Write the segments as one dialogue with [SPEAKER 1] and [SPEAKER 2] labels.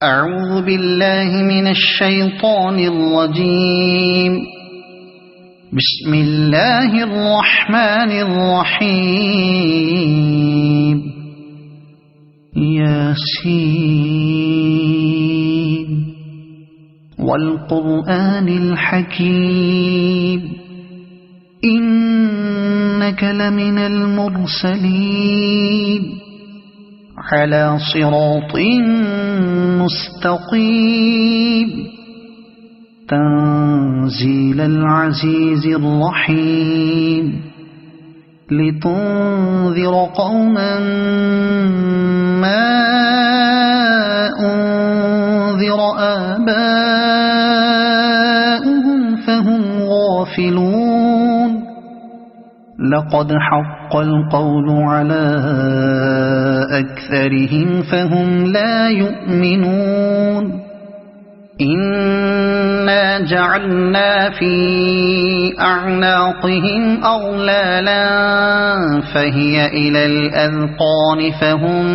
[SPEAKER 1] أعوذ بالله من الشيطان الرجيم. بسم الله الرحمن الرحيم. ياسين والقرآن الحكيم إنك لمن المرسلين على صراط مستقيم تنزيل العزيز الرحيم لتنذر قوما ما أنذر آباؤهم فهم غافلون. لقد حق القول على أكثرهم فهم لا يؤمنون. إنا جعلنا في أعناقهم أغلالا فهي إلى الأذقان فهم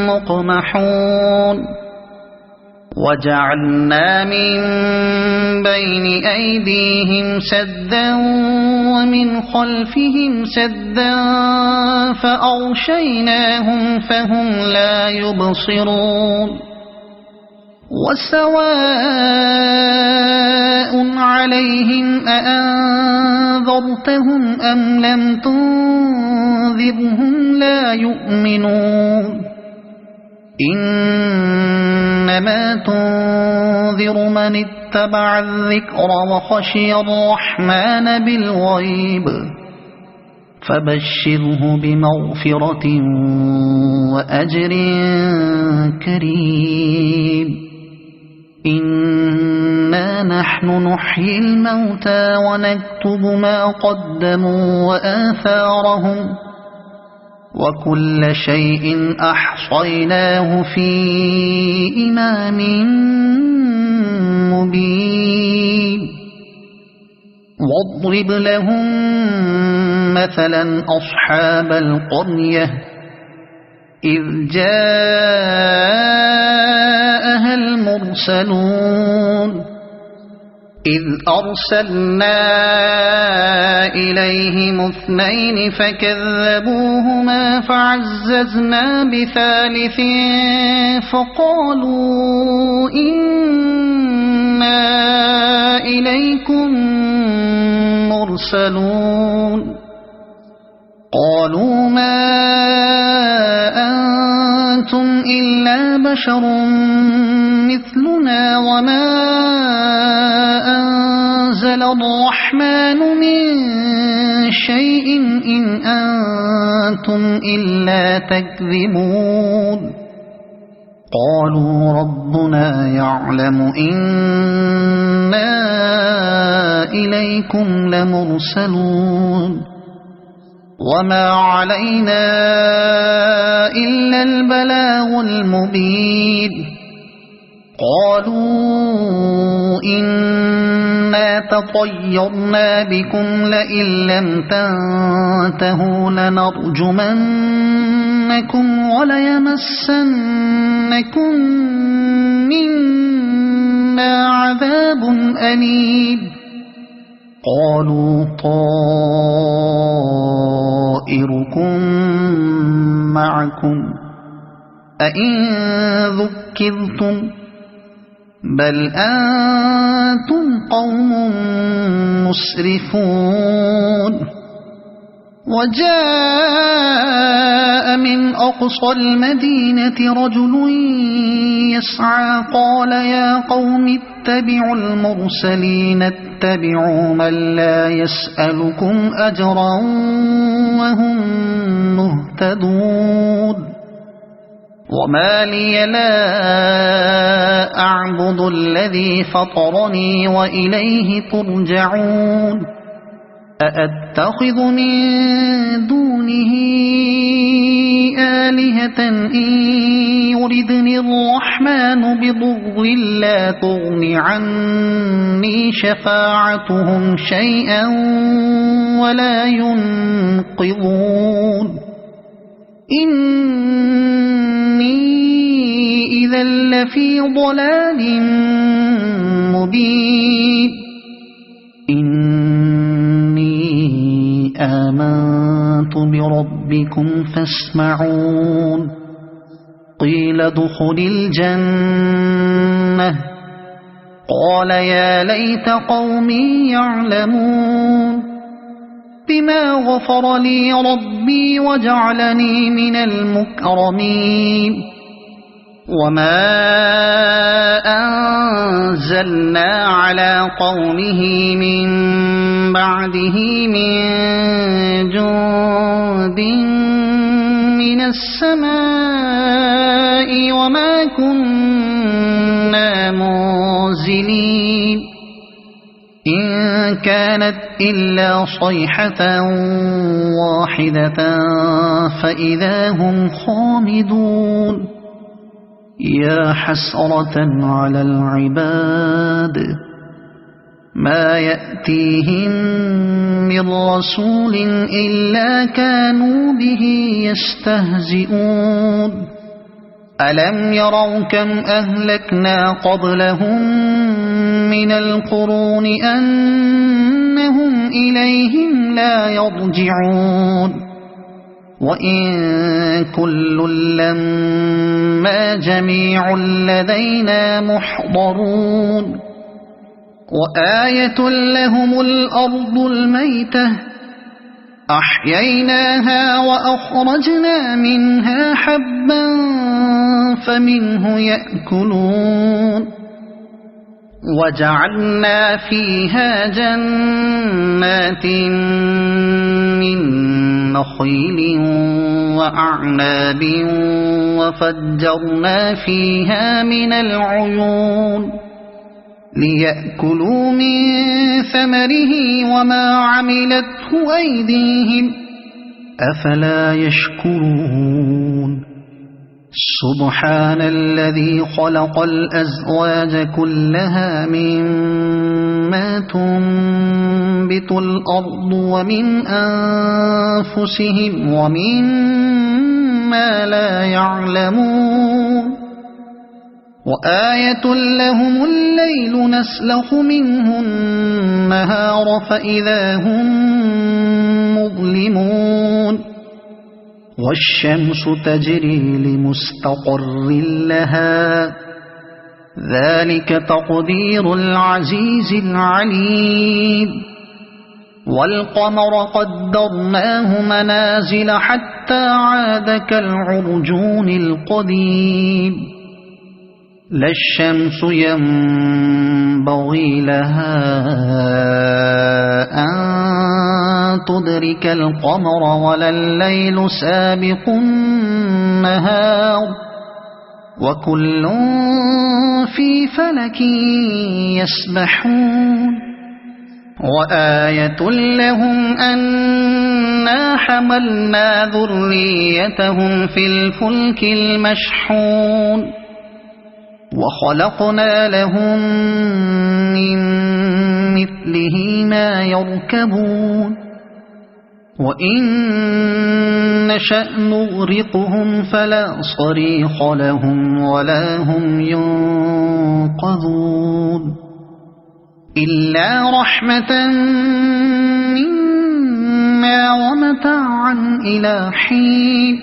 [SPEAKER 1] مقمحون. وجعلنا من بين أيديهم سدا ومن خلفهم سدا فأغشيناهم فهم لا يبصرون. وسواء عليهم أأنذرتهم أم لم تنذرهم لا يؤمنون. إنما تنذر من اتبع الذكر وخشي الرحمن بالغيب فبشره بمغفرة وأجر كريم. إنا نحن نحيي الموتى ونكتب ما قدموا وآثارهم وكل شيء أحصيناه في إمام مبين. واضرب لهم مثلا أصحاب القرية إذ جاءها المرسلون إذ أرسلنا إليهم اثنين فكذبوهما فعززنا بثالث فقالوا إنا إليكم مرسلون. قالوا ما أنتم إلا بشر مثلنا وما أنزل الرحمن من شيء إن أنتم إلا تكذبون. قالوا ربنا يعلم إنا إليكم لمرسلون وما علينا إلا البلاغ المبين. قالوا إنا تطيرنا بكم لئن لم تنتهوا لنرجمنكم وليمسنكم منا عذاب أليم. قالوا طائركم معكم أئن ذكرتم بل أنتم قوم مسرفون. وجاء من أقصى المدينة رجل يسعى قال يا قوم اتبعوا المرسلين اتبعوا من لا يسألكم أجرا وهم مهتدون. وما لي لا أعبد الذي فطرني وإليه ترجعون. أأتخذ من دونه آلهة إن يردني الرحمن بضر لا تغن عني شفاعتهم شيئا ولا ينقذون. إني إذا لفي ضلال مبين إني آمنت بربكم فاسمعون قيل ادخل الجنة قال يا ليت قومي يعلمون بما غفر لي ربي وجعلني من المكرمين وما أنزلنا على قومه من بعده من جند من السماء وما كنا منزلين إن كانت إلا صيحة واحدة فإذا هم خامدون يا حسرة على العباد ما يأتيهم من رسول إلا كانوا به يستهزئون ألم يروا كم أهلكنا قبلهم من القرون أنهم إليهم لا يرجعون وإن كل لما جميع لدينا محضرون وآية لهم الأرض الميتة أحييناها وأخرجنا منها حبا فمنه يأكلون وجعلنا فيها جنات من نخيل وأعناب وفجرنا فيها من العيون ليأكلوا من ثمره وما عملته أيديهم أفلا يشكرون سبحان الذي خلق الأزواج كلها مما تنبت الأرض ومن أنفسهم ومما لا يعلمون وآية لهم الليل نسلخ منه النهار فإذا هم مظلمون والشمس تجري لمستقر لها ذلك تقدير العزيز العليم والقمر قدرناه منازل حتى عاد كالعرجون القديم لا الشمس ينبغي لها أن تدرك القمر ولا الليل سابق النهار وكل في فلك يسبحون وآية لهم أنا حملنا ذريتهم في الفلك المشحون وخلقنا لهم من مثله ما يركبون وإن نشأ نغرقهم فلا صريخ لهم ولا هم ينقذون إلا رحمة منا ومتاعا إلى حين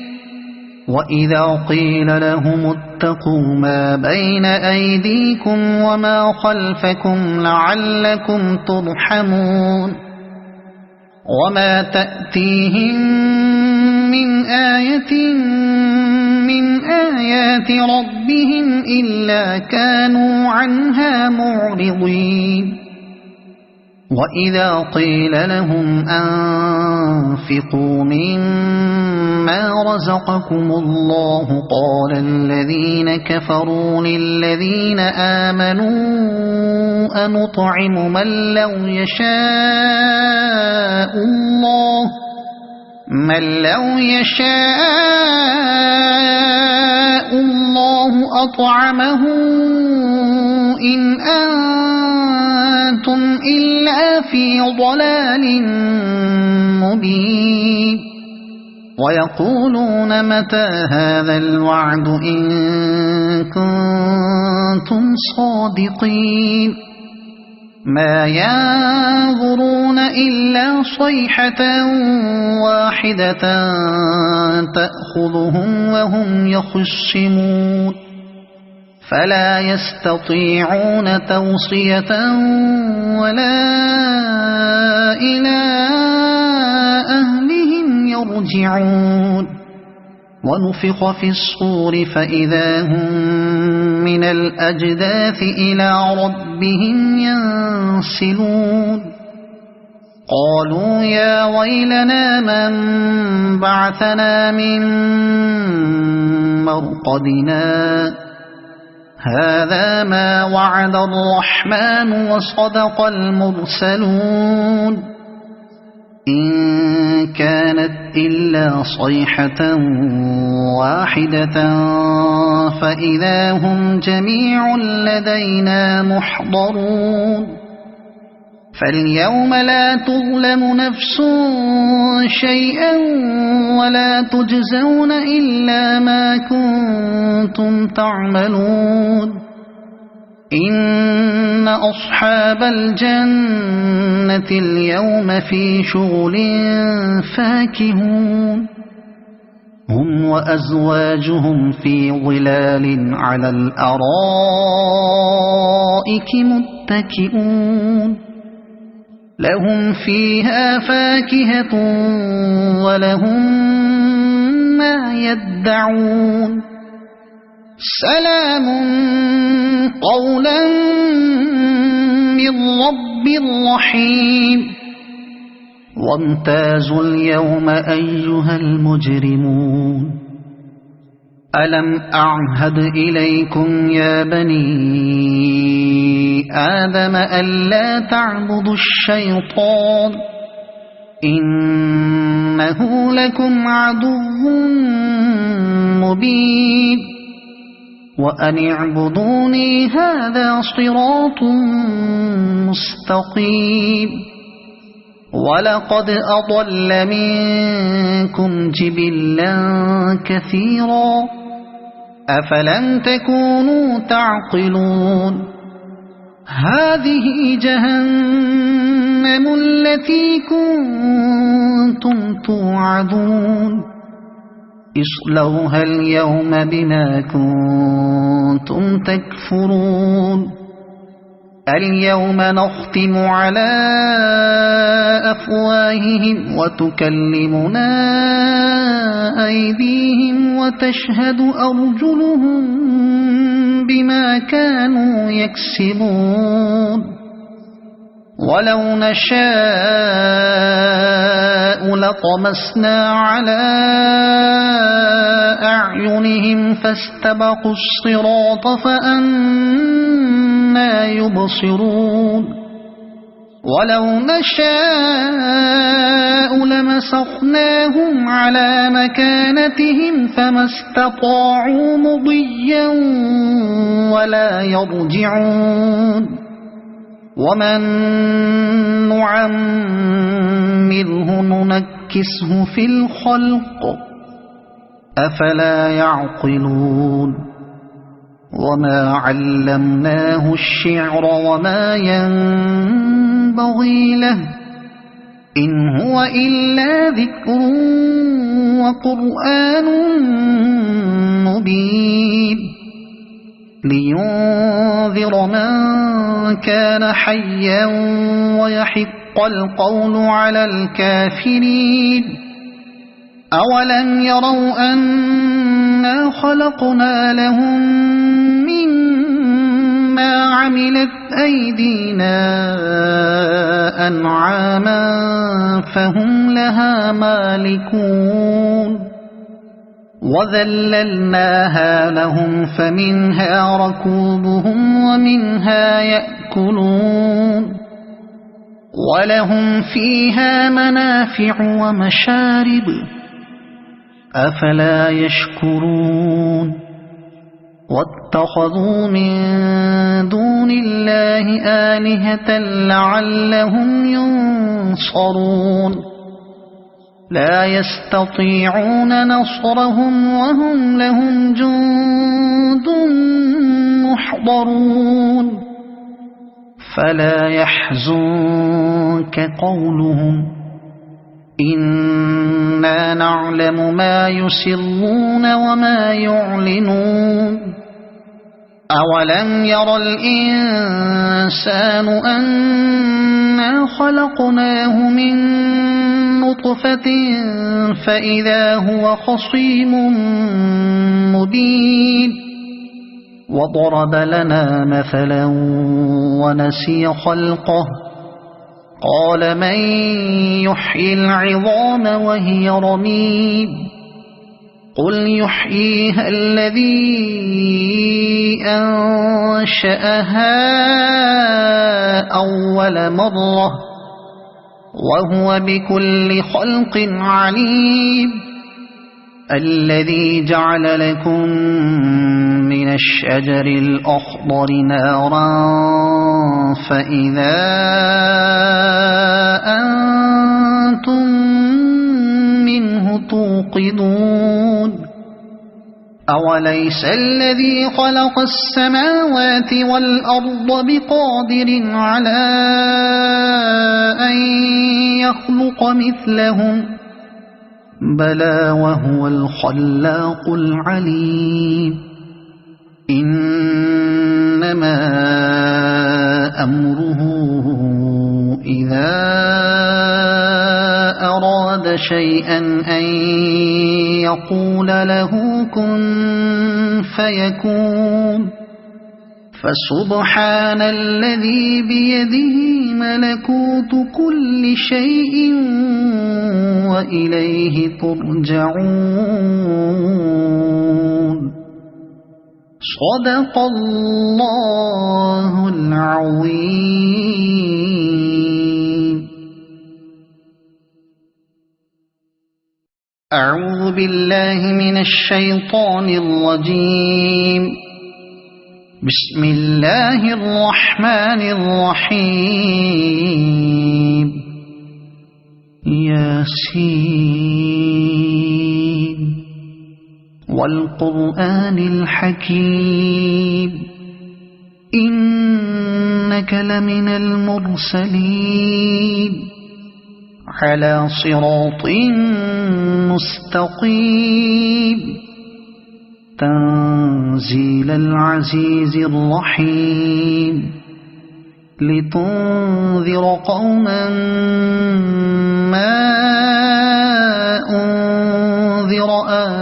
[SPEAKER 1] وإذا قيل لهم اتقوا ما بين أيديكم وما خلفكم لعلكم ترحمون وما تأتيهم من آية من آيات ربهم إلا كانوا عنها معرضين وإذا قيل لهم أنفقوا مما رزقكم الله قال الذين كفروا للذين آمنوا أنطعم من لو يشاء الله أطعمه إن أنتم إلا في ضلال مبين ويقولون متى هذا الوعد إن كنتم صادقين ما ينظرون إلا صيحة واحدة تأخذهم وهم يخصمون فلا يستطيعون توصية ولا إلى أهلهم يرجعون ونفخ في الصور فإذا هم من الأجداث إلى ربهم ينسلون قالوا يا ويلنا من بعثنا من مرقدنا هذا ما وعد الرحمن وصدق المرسلون إن كانت إلا صيحة واحدة فإذا هم جميع لدينا محضرون فاليوم لا تظلم نفس شيئا ولا تجزون إلا ما كنتم تعملون إن أصحاب الجنة اليوم في شغل فاكهون هم وأزواجهم في ظلال على الأرائك متكئون لهم فيها فاكهة ولهم ما يدعون سلام قولا من رب رحيم وامتازوا اليوم أيها المجرمون ألم أعهد إليكم يا بني آدم ألا تعبدوا الشيطان إنه لكم عدو مبين وأن اعبدوني هذا صراط مستقيم ولقد أضل منكم جبلا كثيرا أفلم تكونوا تعقلون هذه جهنم التي كنتم توعدون اصلوها اليوم بما كنتم تكفرون اليوم نختم على أفواههم وتكلمنا أيديهم وتشهد أرجلهم بما كانوا يكسبون ولو نشاء لطمسنا على أعينهم فاستبقوا الصراط فأنى يبصرون ولو نشاء لمسخناهم على مكانتهم فما استطاعوا مضيا ولا يرجعون ومن نعمره ننكسه في الخلق أفلا يعقلون وما علمناه الشعر وما ينبغي له إن هو إلا ذكر وقرآن مبين لينذر من كان حيا ويحق القول على الكافرين أولم يروا أنا خلقنا لهم مما عملت أيدينا أنعاما فهم لها مالكون وذللناها لهم فمنها ركوبهم ومنها يأكلون ولهم فيها منافع ومشارب أفلا يشكرون واتخذوا من دون الله آلهة لعلهم ينصرون لا يستطيعون نصرهم وهم لهم جند محضرون فلا يحزنك قولهم إنا نعلم ما يسرون وما يعلنون أولم ير الإنسان أنا خلقناه من نطفة فإذا هو خصيم مبين وضرب لنا مثلا ونسي خلقه قال من يحيي العظام وهي رميم قل يحييها الذي أنشأها أول مرة وهو بكل خلق عليم الذي جعل لكم من الشجر الأخضر نارا فإذا أنتم منه توقدون أوليس الذي خلق السماوات والأرض بقادر على أن يخلق مثلهم بلى وهو الخلاق العليم إنما أمره إذا أراد شيئا أن يقول له كن فيكون فسبحان الذي بيده ملكوت كل شيء وإليه ترجعون صدق الله العظيم. أعوذ بالله من الشيطان الرجيم. بسم الله الرحمن الرحيم. ياسين والقرآن الحكيم إنك لمن المرسلين على صراط مستقيم تنزيل العزيز الرحيم لتنذر قوما ما أنذر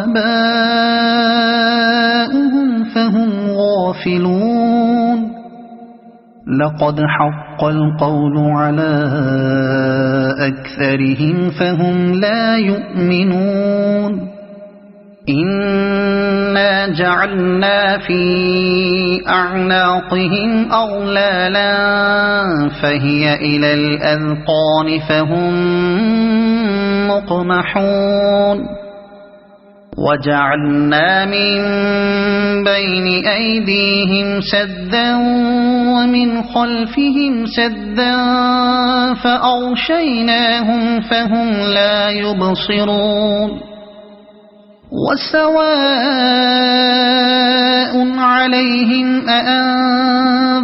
[SPEAKER 1] آباؤهم فهم غافلون لقد حق القول على أكثرهم فهم لا يؤمنون إنا جعلنا في أعناقهم أغلالا فهي إلى الأذقان فهم مقمحون وجعلنا من بين أيديهم سدا ومن خلفهم سدا فأغشيناهم فهم لا يبصرون وسواء عليهم أأنذرتهم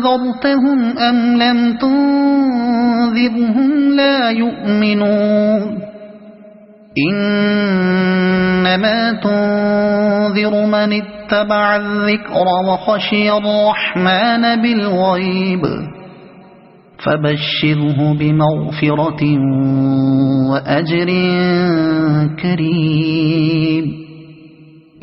[SPEAKER 1] أم لم تنذرهم لا يؤمنون إنما تنذر من اتبع الذكر وخشي الرحمن بالغيب فبشره بمغفرة وأجر كريم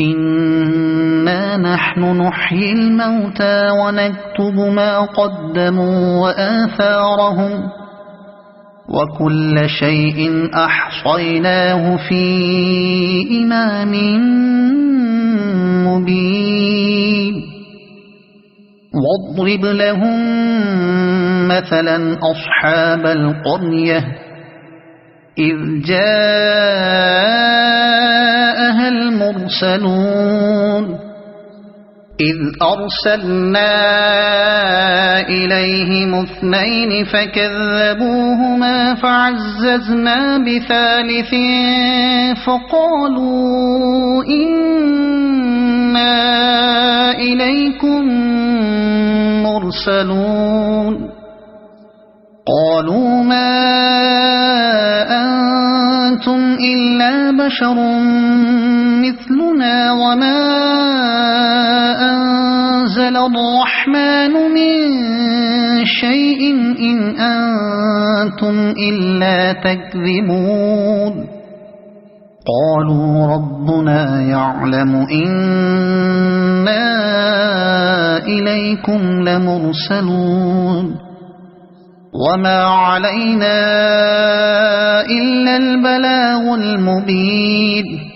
[SPEAKER 1] إنا نحن نحيي الموتى ونكتب ما قدموا وآثارهم وكل شيء أحصيناه في إمام مبين واضرب لهم مثلا أصحاب القرية إذ جاءها المرسلون إذ أرسلنا إليهم 2 فكذبوهما فعززنا بثالث فقالوا إنا إليكم مرسلون قالوا ما أنتم إلا بشر مثلنا وما أنزل الرحمن من شيء إن أنتم إلا تكذبون قالوا ربنا يعلم إنا إليكم لمرسلون وما علينا إلا البلاغ المبين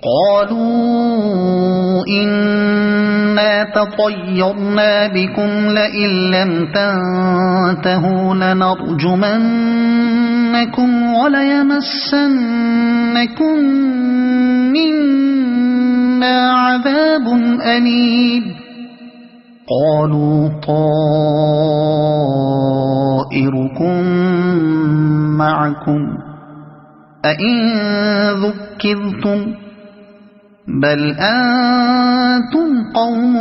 [SPEAKER 1] قالوا إنا تطيرنا بكم لئن لم تنتهوا لنرجمنكم وليمسنكم منا عذاب أليم قالوا طائركم معكم أئن ذكرتم بل أنتم قوم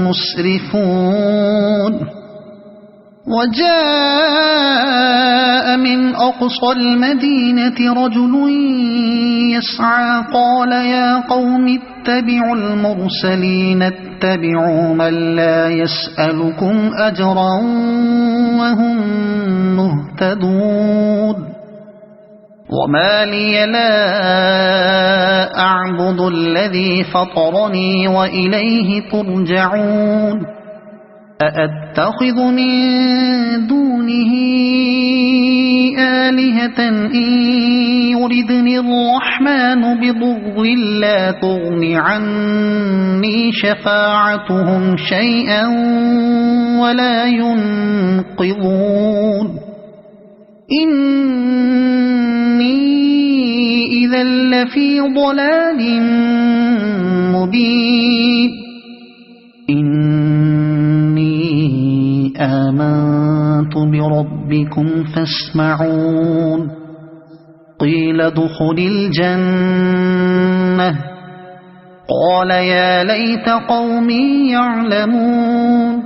[SPEAKER 1] مسرفون وجاء من أقصى المدينة رجل يسعى قال يا قوم اتبعوا المرسلين اتبعوا من لا يسألكم أجرا وهم مهتدون وما لي لا أعبد الذي فطرني وإليه ترجعون أأتخذ من دونه آلهة إن يردني الرحمن بضر لا تغن عني شفاعتهم شيئا ولا ينقذون إني إذا لفي ضلال مبين إني آمنت بربكم فاسمعون قيل ادخل الجنة قال يا ليت قومي يعلمون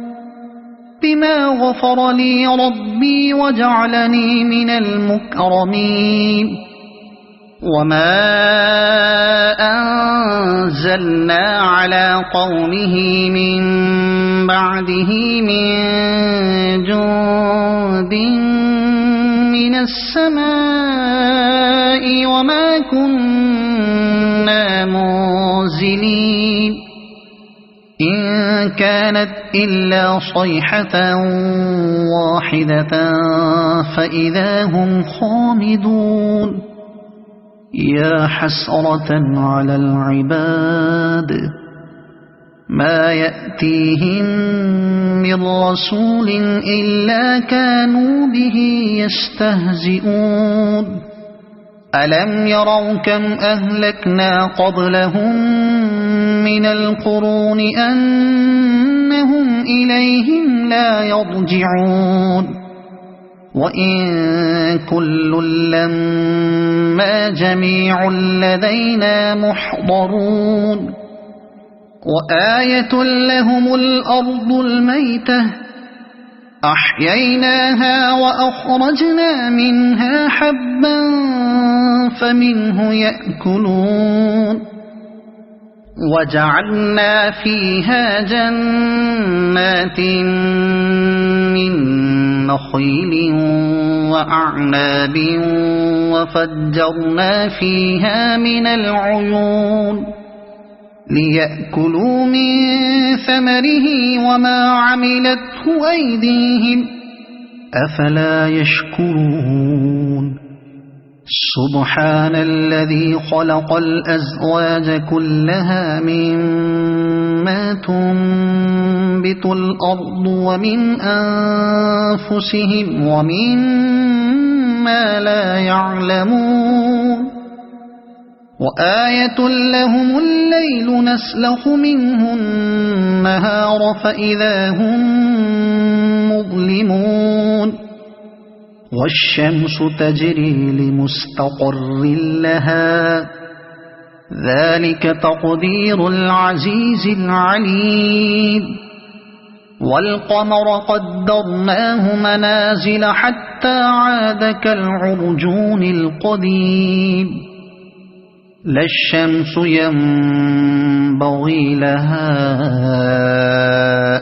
[SPEAKER 1] بما غفر لي ربي وجعلني من المكرمين وما أنزلنا على قومه من بعده من جند من السماء وما كنا منزلين إن كانت إلا صيحة واحدة فإذا هم خامدون يا حسرة على العباد ما يأتيهم من رسول إلا كانوا به يستهزئون ألم يروا كم أهلكنا قبلهم من القرون أنهم إليهم لا يرجعون وإن كل لما جميع لدينا محضرون وآية لهم الأرض الميتة أحييناها وأخرجنا منها حبا فمنه يأكلون وجعلنا فيها جنات من نخيل وأعناب وفجرنا فيها من العيون ليأكلوا من ثمره وما عملته أيديهم أفلا يشكرون سبحان الذي خلق الأزواج كلها مما تنبت الأرض ومن أنفسهم ومما لا يعلمون وآية لهم الليل نسلخ منه النهار فإذا هم مظلمون والشمس تجري لمستقر لها ذلك تقدير العزيز العليم والقمر قدرناه منازل حتى عاد كالعرجون القديم لا الشمس ينبغي لها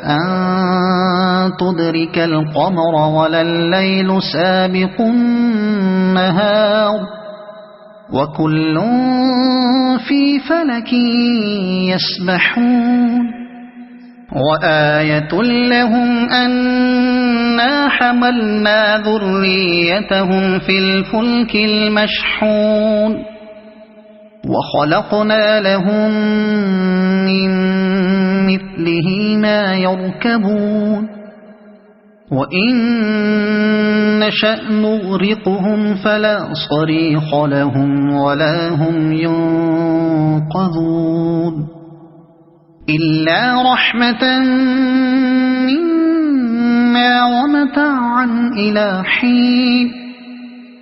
[SPEAKER 1] أن تدرك القمر ولا الليل سابق النهار وكل في فلك يسبحون وآية لهم أنا حملنا ذريتهم في الفلك المشحون وخلقنا لهم من مثله ما يركبون وإن نشأ نغرقهم فلا صريخ لهم ولا هم ينقذون إلا رحمة منا ومتاعا إلى حين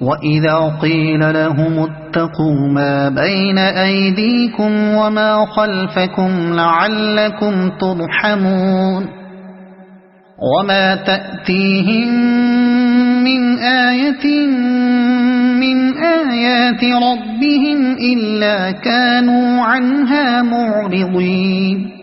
[SPEAKER 1] وإذا قيل لهم اتقوا ما بين أيديكم وما خلفكم لعلكم ترحمون وما تأتيهم من آية من آيات ربهم إلا كانوا عنها معرضين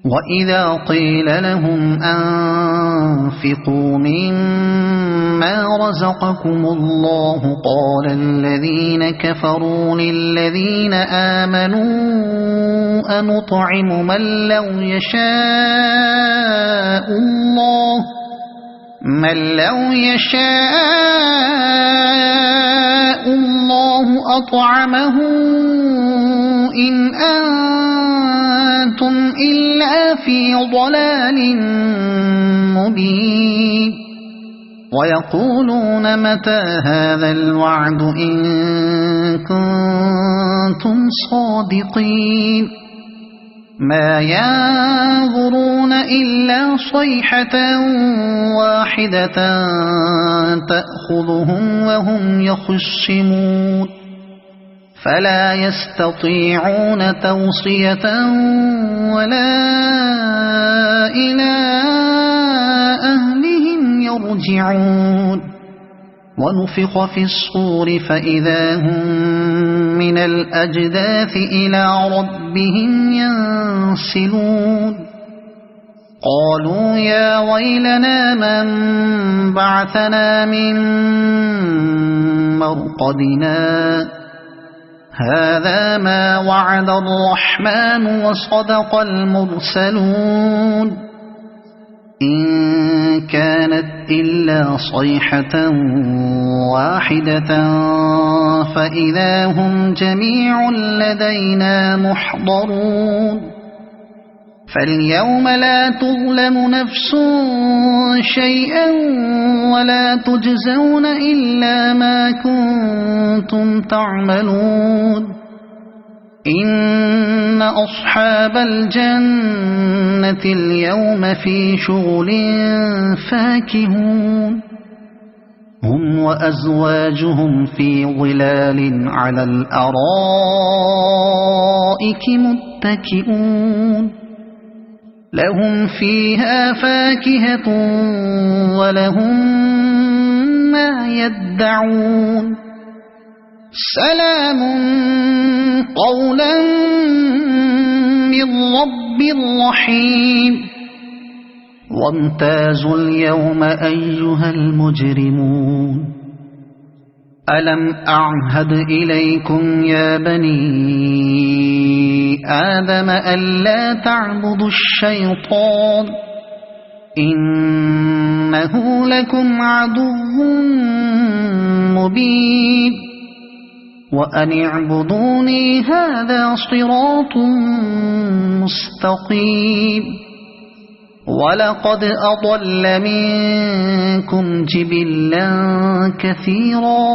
[SPEAKER 1] وإذا قيل لهم أنفقوا مما رزقكم الله قال الذين كفروا للذين آمنوا أنطعم من لو يشاء الله أطعمه إن أنتم إلا في ضلال مبين ويقولون متى هذا الوعد إن كنتم صادقين ما ينظرون إلا صيحة واحدة تأخذهم وهم يخصمون فلا يستطيعون توصية ولا إلى أهلهم يرجعون ونفخ في الصور فإذا هم من الأجداث إلى ربهم ينسلون قالوا يا ويلنا من بعثنا من مرقدنا هذا ما وعد الرحمن وصدق المرسلون إن كانت إلا صيحة واحدة فإذا هم جميع لدينا محضرون فاليوم لا تظلم نفس شيئا ولا تجزون إلا ما كنتم تعملون إن أصحاب الجنة اليوم في شغل فاكهون هم وأزواجهم في ظلال على الأرائك متكئون لهم فيها فاكهة ولهم ما يدعون سلام قولا من رب رحيم وامتازوا اليوم أيها المجرمون ألم أعهد إليكم يا بني آدم ألا تعبدوا الشيطان إنه لكم عدو مبين وأن اعبدوني هذا صراط مستقيم ولقد أضل منكم جبلا كثيرا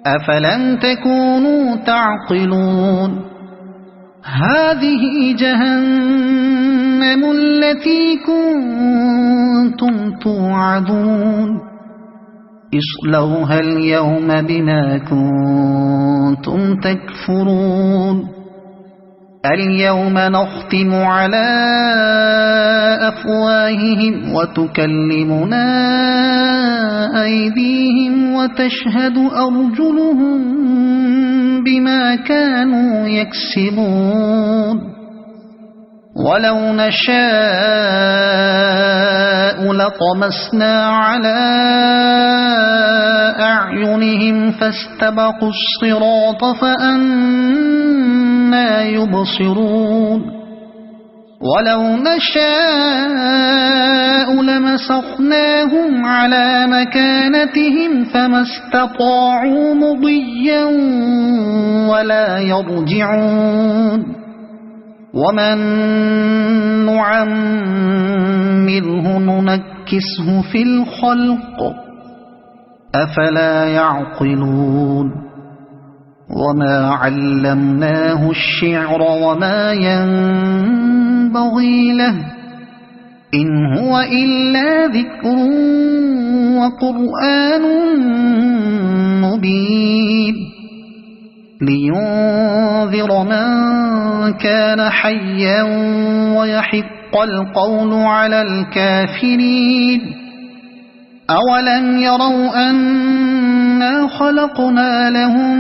[SPEAKER 1] أفلم تكونوا تعقلون هذه جهنم التي كنتم توعدون اصلوها اليوم بما كنتم تكفرون اليوم نختم على أفواههم وتكلمنا أيديهم وتشهد أرجلهم بما كانوا يكسبون ولو نشاء لطمسنا على أعينهم فاستبقوا الصراط فأنى يبصرون ولو نشاء لمسخناهم على مكانتهم فما استطاعوا مضيا ولا يرجعون ومن نعمره ننكسه في الخلق أفلا يعقلون وما علمناه الشعر وما ينبغي له إن هو إلا ذكر وقرآن مبين لينذر من كان حيا ويحق القول على الكافرين أولم يروا أنا خلقنا لهم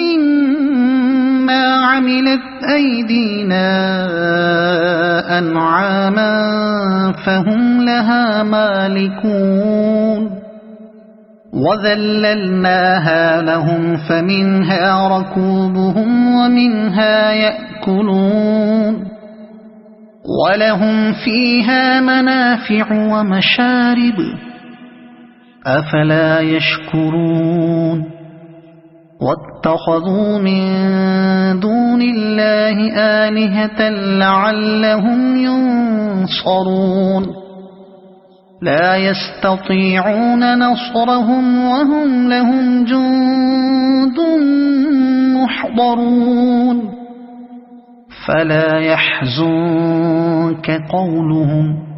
[SPEAKER 1] مما عملت أيدينا أنعاما فهم لها مالكون وذللناها لهم فمنها ركوبهم ومنها يأكلون ولهم فيها منافع ومشارب أفلا يشكرون واتخذوا من دون الله آلهة لعلهم ينصرون لا يستطيعون نصرهم وهم لهم جند محضرون فلا يحزنك قولهم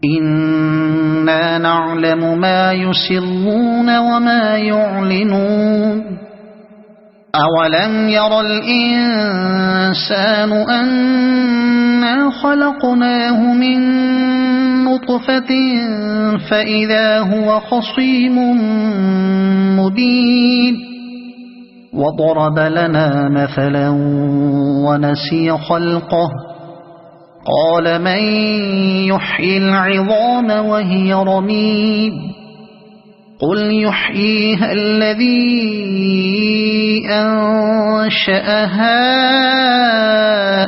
[SPEAKER 1] إنا نعلم ما يسرون وما يعلنون أولم ير الإنسان أنا خلقناه من نطفة فإذا هو خصيم مبين وضرب لنا مثلا ونسي خلقه قال من يحيي العظام وهي رميم قل يحييها الذي أنشأها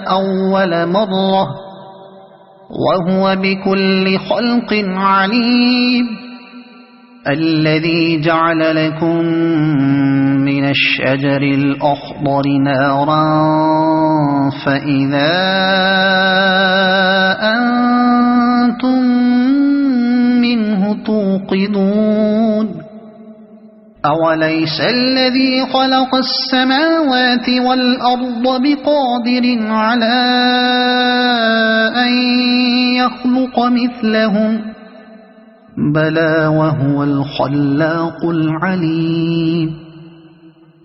[SPEAKER 1] أول مرة وهو بكل خلق عليم الذي جعل لكم من الشجر الأخضر نارا فإذا أنتم منه توقدون أوليس الذي خلق السماوات والأرض بقادر على أن يخلق مثلهم بلى وهو الخلاق العليم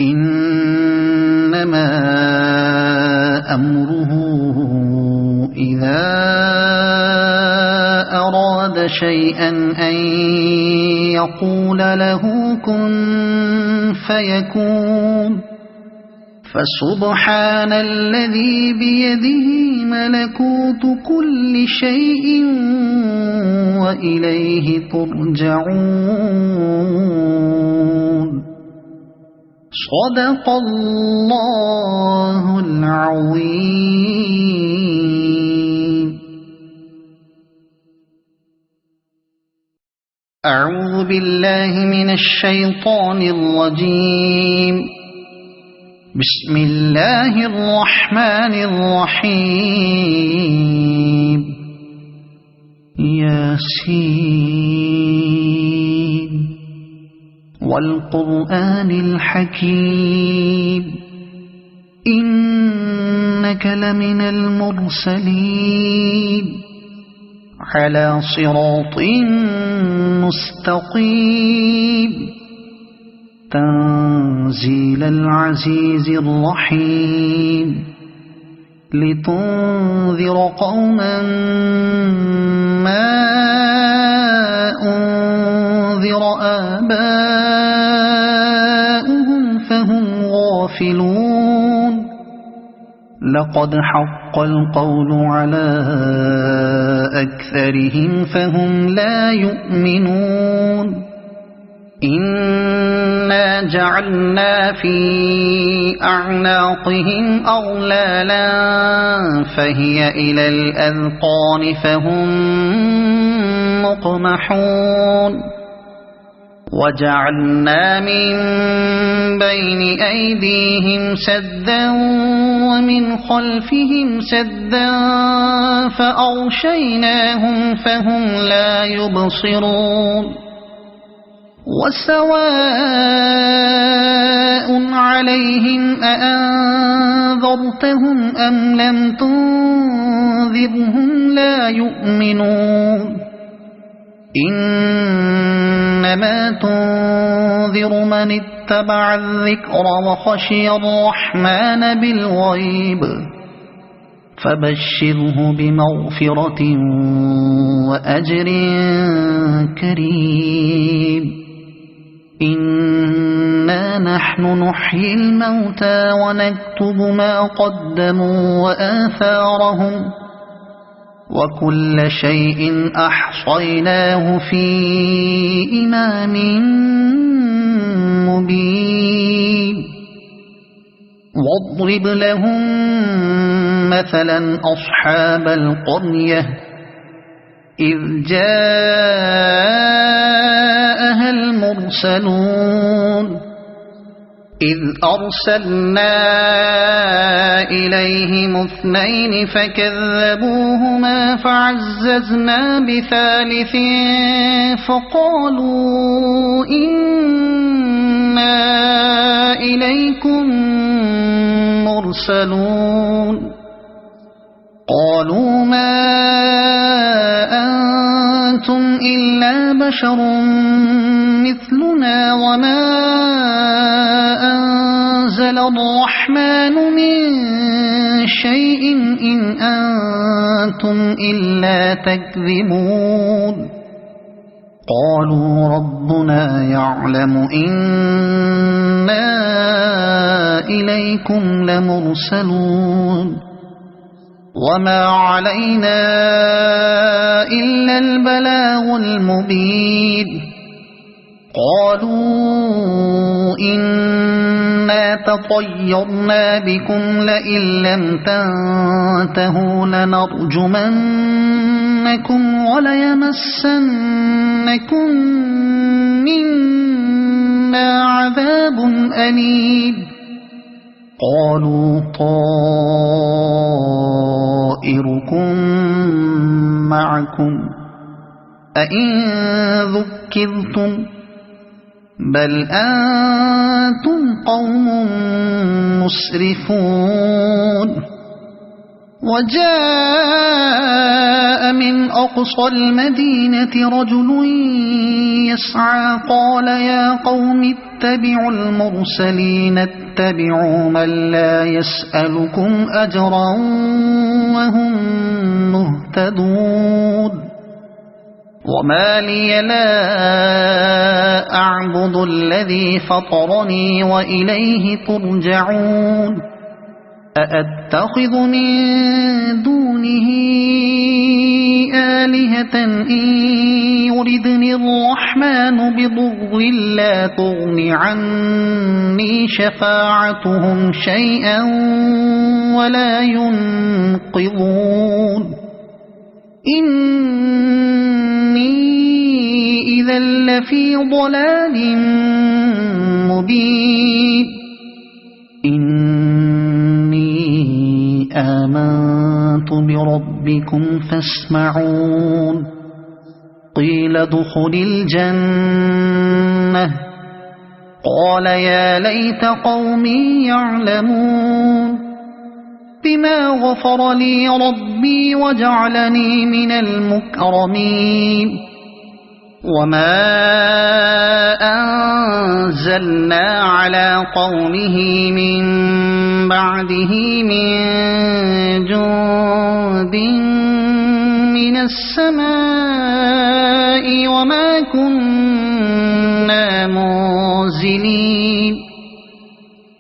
[SPEAKER 1] إنما أمره إذا أراد شيئا أن يقول له كن فيكون فسبحان الذي بيده ملكوت كل شيء وإليه ترجعون صدق الله العظيم. أعوذ بالله من الشيطان الرجيم. بسم الله الرحمن الرحيم. ياسين والقرآن الحكيم إنك لمن المرسلين على صراط مستقيم تنزيل العزيز الرحيم لتنذر قوما ما أنذر آباؤهم فهم غافلون لقد حق القول على أكثرهم فهم لا يؤمنون إنا جعلنا في أعناقهم أغلالا فهي إلى الأذقان فهم مقمحون وجعلنا من بين أيديهم سدا ومن خلفهم سدا فأغشيناهم فهم لا يبصرون وسواء عليهم أأنذرتهم أم لم تنذرهم لا يؤمنون إنما تنذر من اتبع الذكر وخشي الرحمن بالغيب فبشره بمغفرة وأجر كريم إنا نحن نحيي الموتى ونكتب ما قدموا وآثارهم وكل شيء أحصيناه في إمام مبين واضرب لهم مثلا أصحاب القرية إذ جاءها المرسلون إذ أرسلنا إليهم اثنين فكذبوهما فعززنا بثالث فقالوا إنا إليكم مرسلون قالوا ما أنتم إلا بشر مثلنا وما أنزل الرحمن من شيء إن أنتم إلا تكذبون قالوا ربنا يعلم إنا إليكم لمرسلون وما علينا إلا البلاغ المبين قالوا إنا تطيرنا بكم لئن لم تنتهوا لنرجمنكم وليمسنكم منا عذاب أليم قالوا طائركم معكم أئن ذكرتم بل أنتم قوم مسرفون وجاء من أقصى المدينة رجل يسعى قال يا قوم اتبعوا المرسلين اتبعوا من لا يسألكم أجرا وهم مهتدون وما لي لا أعبد الذي فطرني وإليه ترجعون أأتخذ من دونه آلهة إن يردني الرحمن بضر لا تغن عني شفاعتهم شيئا ولا ينقذون إني إذا لفي ضلال مبين إني آمنت بربكم فاسمعون قيل ادخل الجنة قال يا ليت قومي يعلمون بما غفر لي ربي وجعلني من المكرمين وما أنزلنا على قومه من بعده من جند من السماء وما كنا منزلين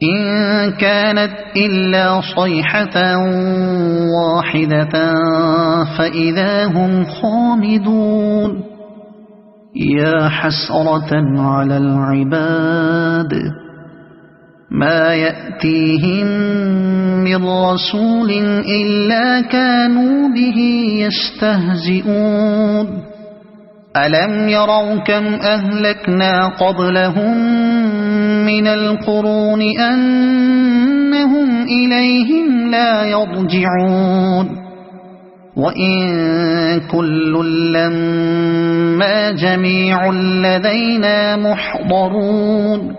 [SPEAKER 1] إن كانت إلا صيحة واحدة فإذا هم خامدون يا حسرة على العباد ما يأتيهم من رسول إلا كانوا به يستهزئون ألم يروا كم أهلكنا قبلهم من القرون أنهم إليهم لا يرجعون وإن كل لما جميع لدينا محضرون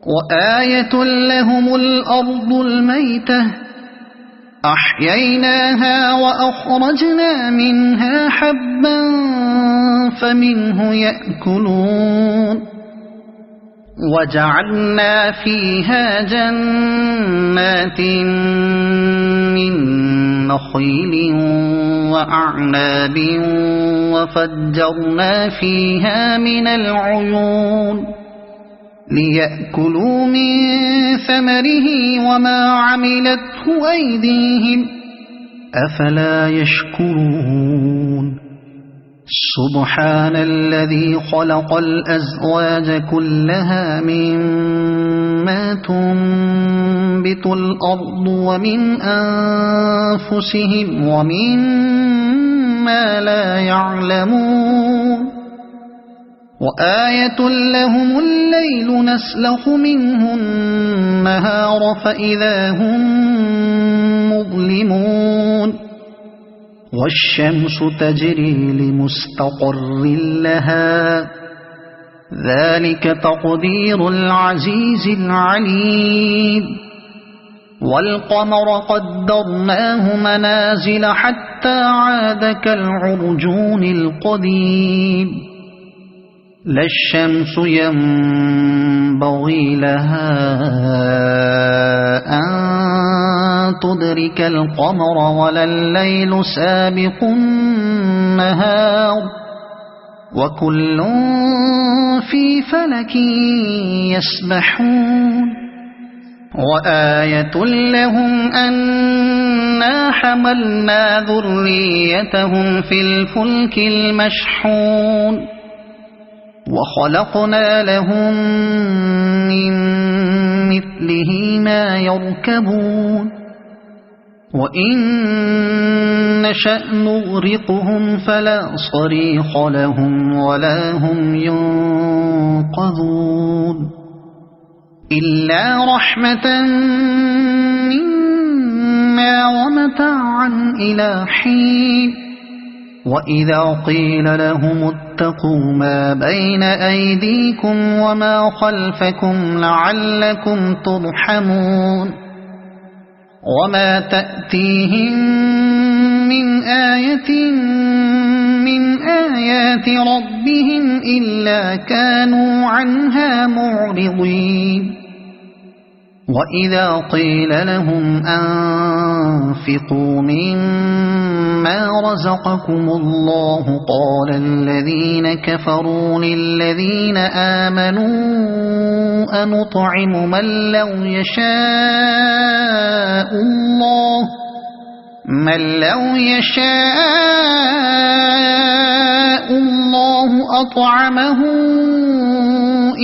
[SPEAKER 1] وآية لهم الأرض الميتة أحييناها وأخرجنا منها حبا فمنه يأكلون وجعلنا فيها جنات من نخيل وأعناب وفجرنا فيها من العيون ليأكلوا من ثمره وما عملته أيديهم أفلا يشكرون سبحان الذي خلق الأزواج كلها مما تنبت الأرض ومن أنفسهم ومما لا يعلمون وآية لهم الليل نسلخ منه النهار فإذا هم مظلمون والشمس تجري لمستقر لها ذلك تقدير العزيز العليم والقمر قدرناه منازل حتى عاد كالعرجون القديم لا الشمس ينبغي لها أن تدرك القمر ولا الليل سابق النهار وكل في فلك يسبحون وآية لهم أنا حملنا ذريتهم في الفلك المشحون وخلقنا لهم من مثله ما يركبون وإن نشأ نغرقهم فلا صريخ لهم ولا هم ينقذون إلا رحمة منا ومتاعا إلى حين وإذا قيل لهم اتقوا ما بين أيديكم وما خلفكم لعلكم ترحمون وما تأتيهم من آية من آيات ربهم إلا كانوا عنها معرضين وإذا قيل لهم أنفقوا مما رزقكم الله قال الذين كفروا للذين آمنوا أنطعم من لو يشاء الله أطعمه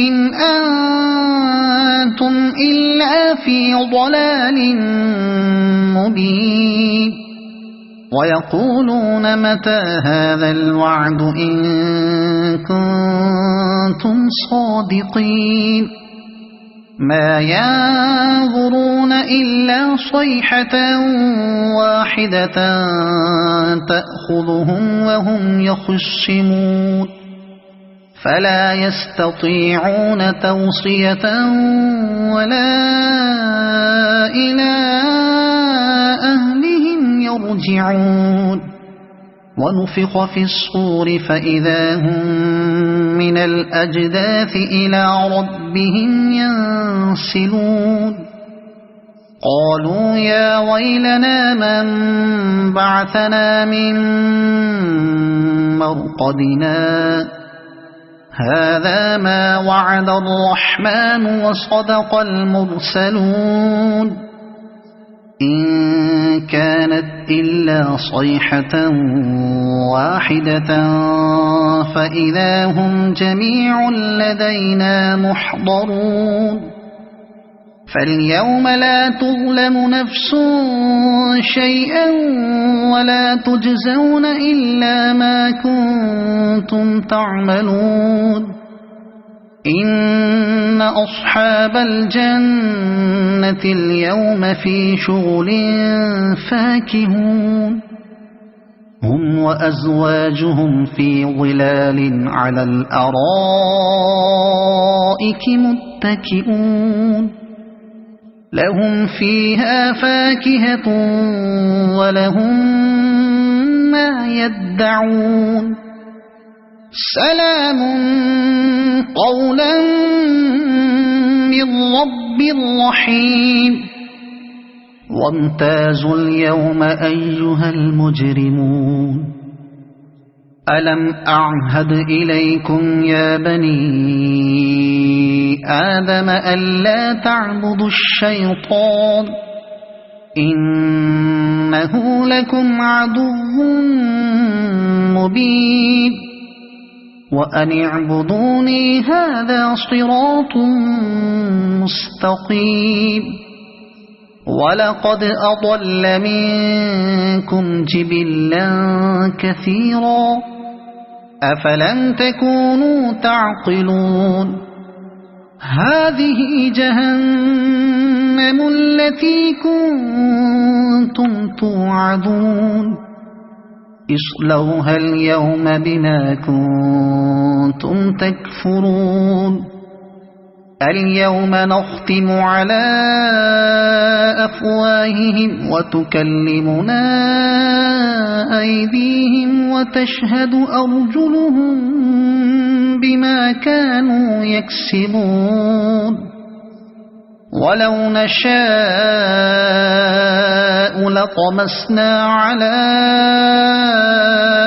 [SPEAKER 1] إن أنتم إلا في ضلال مبين ويقولون متى هذا الوعد إن كنتم صادقين ما ينظرون إلا صيحة واحدة تأخذهم وهم يخصمون فلا يستطيعون توصية ولا إلى أهلهم يرجعون ونفخ في الصور فإذا هم من الأجداث إلى ربهم ينسلون قالوا يا ويلنا من بعثنا من مرقدنا هذا ما وعد الرحمن وصدق المرسلون إن كانت إلا صيحة واحدة فإذا هم جميع لدينا محضرون فاليوم لا تظلم نفس شيئا ولا تجزون إلا ما كنتم تعملون إن أصحاب الجنة اليوم في شغل فاكهون هم وأزواجهم في ظلال على الأرائك متكئون لهم فيها فاكهة ولهم ما يدعون سلام قولا من رب رحيم وامتازوا اليوم أيها المجرمون ألم أعهد إليكم يا بني آدم ألا تعبدوا الشيطان إنه لكم عدو مبين وأن اعبدوني هذا صراط مستقيم ولقد أضل منكم جبلا كثيرا أفلم تكونوا تعقلون هذه جهنم التي كنتم توعدون اصلوها اليوم بما كنتم تكفرون اليوم نختم على أفواههم وتكلمنا أيديهم وتشهد أرجلهم بما كانوا يكسبون ولو نشاء لطمسنا على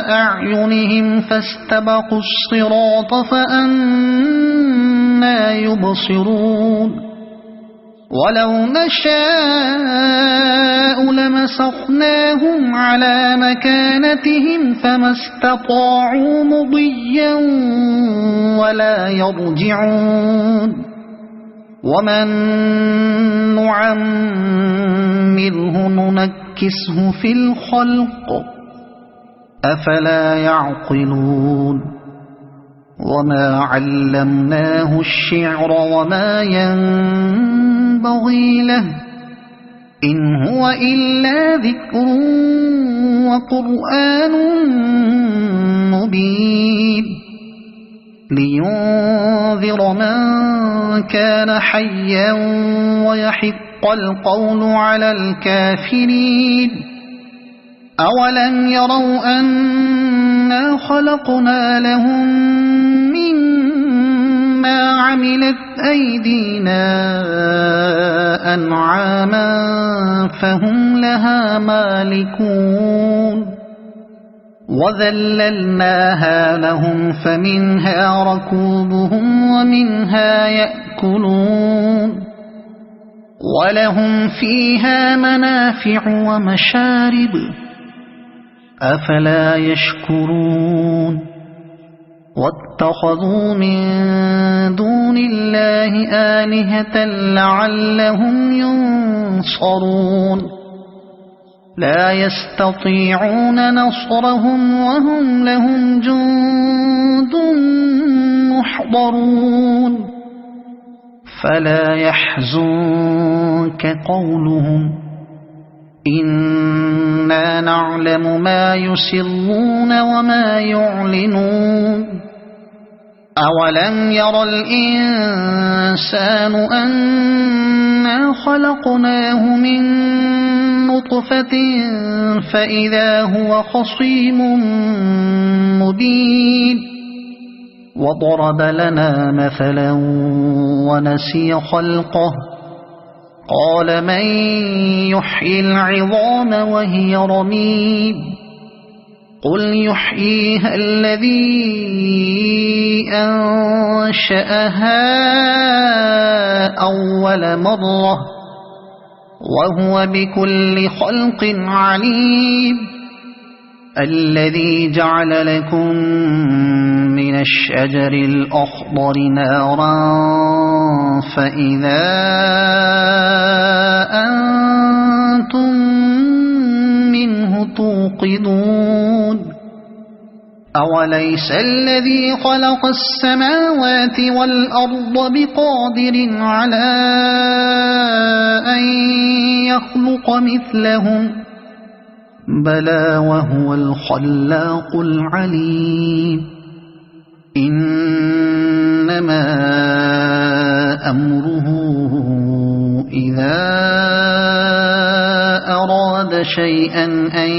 [SPEAKER 1] أعينهم فاستبقوا الصراط فأنى يبصرون ولو نشاء لمسخناهم على مكانتهم فما استطاعوا مضيا ولا يرجعون ومن نعمره ننكسه في الخلق أفلا يعقلون وما علمناه الشعر وما ينبغي له إن هو إلا ذكر وقرآن مبين لينذر من كان حيا ويحق القول على الكافرين أولم يروا أنا خلقنا لهم مما عملت أيدينا أنعاما فهم لها مالكون وذللناها لهم فمنها ركوبهم ومنها يأكلون ولهم فيها منافع ومشارب أفلا يشكرون واتخذوا من دون الله آلهة لعلهم ينصرون لا يستطيعون نصرهم وهم لهم جند محضرون فلا يحزنك قولهم إنا نعلم ما يسرون وما يعلنون أولم ير الإنسان أنا خلقناه من نطفة فإذا هو خصيم مبين وضرب لنا مثلا ونسي خلقه قال من يحيي العظام وهي رميم قل يحييها الذي أنشأها أول مرة وهو بكل خلق عليم الذي جعل لكم من الشجر الأخضر نارا فإذا أنتم منه توقدون أوليس الذي خلق السماوات والأرض بقادر على أن يخلق مثلهم بلى وهو الخلاق العليم إنما أمره إذا أراد شيئا أن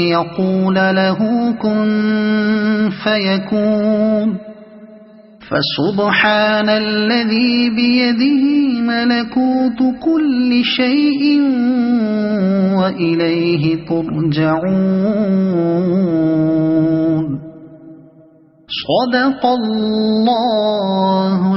[SPEAKER 1] يقول له كن فيكون فسبحان الذي بيده ملكوت كل شيء وإليه ترجعون صدق الله